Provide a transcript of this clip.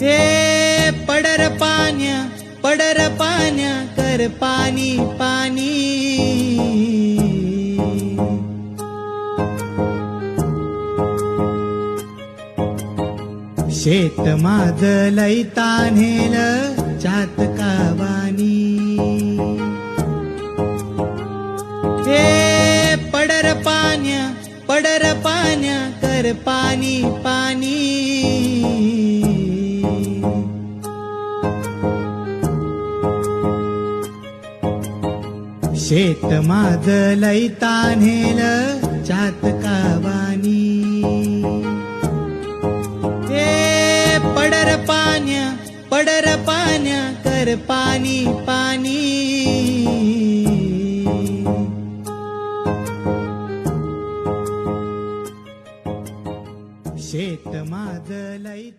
हे पडर पाण्या कर पाणी पाणी, शेत माझ लई तान्हेल चातकावानी। हे पडर पाण्या कर पाणी पाणी, शेत माझ लई तान्हेल चातकावानी। हे पडर पाण्या कर पाणी पाणी, शेत माझ लई